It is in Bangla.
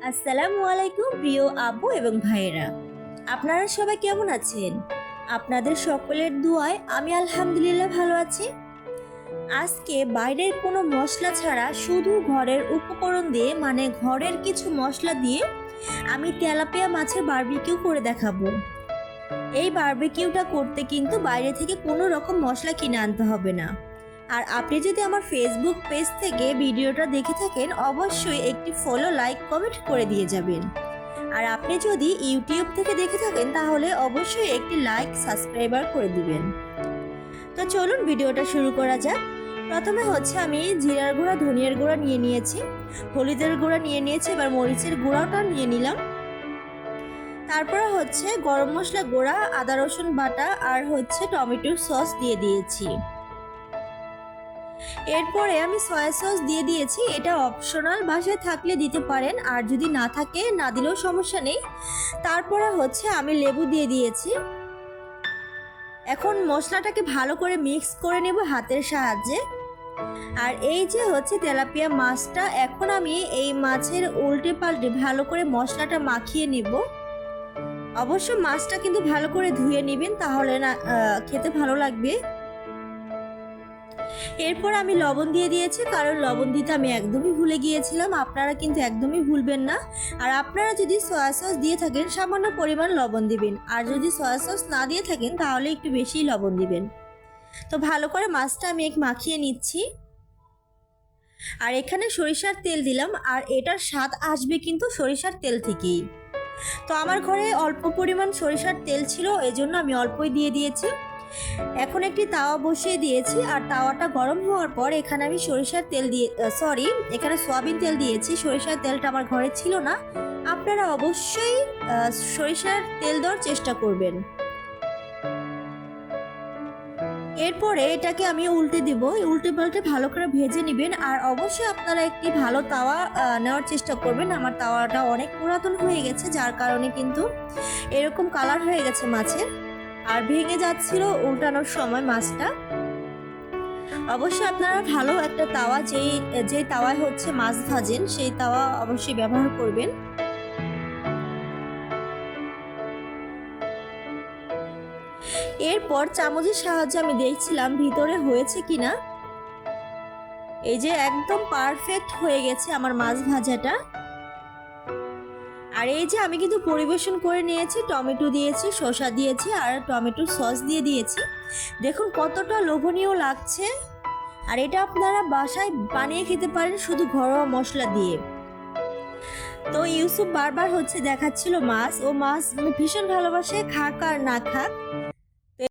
আসসালামু আলাইকুম প্রিয় আপু এবং ভাইয়েরা, আপনারা সবাই কেমন আছেন? আপনাদের সকলের দুয়ায় আমি আলহামদুলিল্লাহ ভালো আছি। আজকে বাইরের কোনো মশলা ছাড়া শুধু ঘরের উপকরণ দিয়ে মানে ঘরের কিছু মশলা দিয়ে আমি তেলাপিয়া মাছের বারবিকিউ করে দেখাবো। এই বারবিকিউটা করতে কিন্তু বাইরে থেকে কোনো রকম মশলা কিনে আনতে হবে না। আর আপনি যদি আমার ফেসবুক পেজ থেকে ভিডিওটা দেখে থাকেন অবশ্যই একটি ফলো, লাইক, কমেন্ট করে দিয়ে যাবেন। আর আপনি যদি ইউটিউব থেকে দেখে থাকেন তাহলে অবশ্যই একটি লাইক, সাবস্ক্রাইবার করে দিবেন। তো চলুন ভিডিওটা শুরু করা যাক। প্রথমে হচ্ছে আমি জিরার গুঁড়া, ধনিয়ার গুঁড়া নিয়ে নিয়েছি, হলুদের গুঁড়া নিয়ে নিয়েছি, এবার মরিচের গুঁড়াটা নিয়ে নিলাম। তারপরে হচ্ছে গরম মশলা গুঁড়া, আদা রসুন বাটা আর হচ্ছে টমেটোর সস দিয়ে দিয়েছি। এরপরে আমি সয়া সস দিয়ে দিয়েছি, এটা অপশনাল, বাসায় থাকলে দিতে পারেন আর যদি না থাকে না দিলেও সমস্যা নেই। তারপরে হচ্ছে আমি লেবু দিয়ে দিয়েছি। এখন মশলাটাকে ভালো করে মিক্স করে নেব হাতের সাহায্যে। আর এই যে হচ্ছে তেলাপিয়া মাছটা, এখন আমি এই মাছের উল্টে পাল্টে ভালো করে মশলাটা মাখিয়ে নেব। অবশ্য মাছটা কিন্তু ভালো করে ধুয়ে নেবেন, তাহলে না খেতে ভালো লাগবে। এরপর আমি লবণ দিয়ে দিয়েছি, কারণ লবণ দিতে আমি একদমই ভুলে গিয়েছিলাম। আপনারা কিন্তু একদমই ভুলবেন না। আর আপনারা যদি সয়া সস দিয়ে থাকেন সামান্য পরিমাণ লবণ দিবেন, আর যদি সয়া সস না দিয়ে থাকেন তাহলে একটু বেশি লবণ দিবেন। তো ভালো করে মাছটা আমি মাখিয়ে নিচ্ছি। আর এখানে সরিষার তেল দিলাম, আর এটার স্বাদ আসবে কিন্তু সরিষার তেল থেকেই। তো আমার ঘরে অল্প পরিমাণ সরিষার তেল ছিল, এজন্য আমি অল্পই দিয়ে দিয়েছি। এখন একটি তাওয়া বসিয়ে দিয়েছি, আর তাওয়াটা গরম হওয়ার পর এখানে আমি সরিষার তেল দিয়ে এখানে সয়াবিন তেল দিয়েছি। সরিষার তেলটা আমার ঘরে ছিল না, আপনারা অবশ্যই সরিষার তেল দেওয়ার চেষ্টা করবেন। এরপরে এটাকে আমি উল্টে দিব, উল্টে পাল্টে ভালো করে ভেজে নেবেন। আর অবশ্যই আপনারা একটি ভালো তাওয়া নেওয়ার চেষ্টা করবেন। আমার তাওয়াটা অনেক পুরাতন হয়ে গেছে, যার কারণে কিন্তু এরকম কালার হয়ে গেছে মাছের, আর ভেঙে যাচ্ছিল উল্টানোর সময় মাছটা। অবশ্যই আপনারা ভালো একটা তাওয়া, যে তাওয়ায় হচ্ছে মাছ ভাজেন সেই তাওয়া অবশ্যই ব্যবহার করবেন। এরপর চামচের সাহায্যে আমি দেখছিলাম ভিতরে হয়েছে কিনা। এই যে একদম পারফেক্ট হয়ে গেছে আমার মাছ ভাজাটা। আর এই যে আমি কিন্তু পরিবেশন করে নিয়েছি, টমেটো দিয়েছি, শসা দিয়েছি আর টমেটোর সস দিয়ে দিয়েছি। দেখুন কতটা লোভনীয় লাগছে। আর এটা আপনারা বাসায় বানিয়ে খেতে পারেন শুধু ঘরোয়া মশলা দিয়ে। তো ইউসুফ বারবার হচ্ছে দেখাচ্ছিল মাছ, ও মাছ ভীষণ ভালোবাসে, খাক আর না খাক।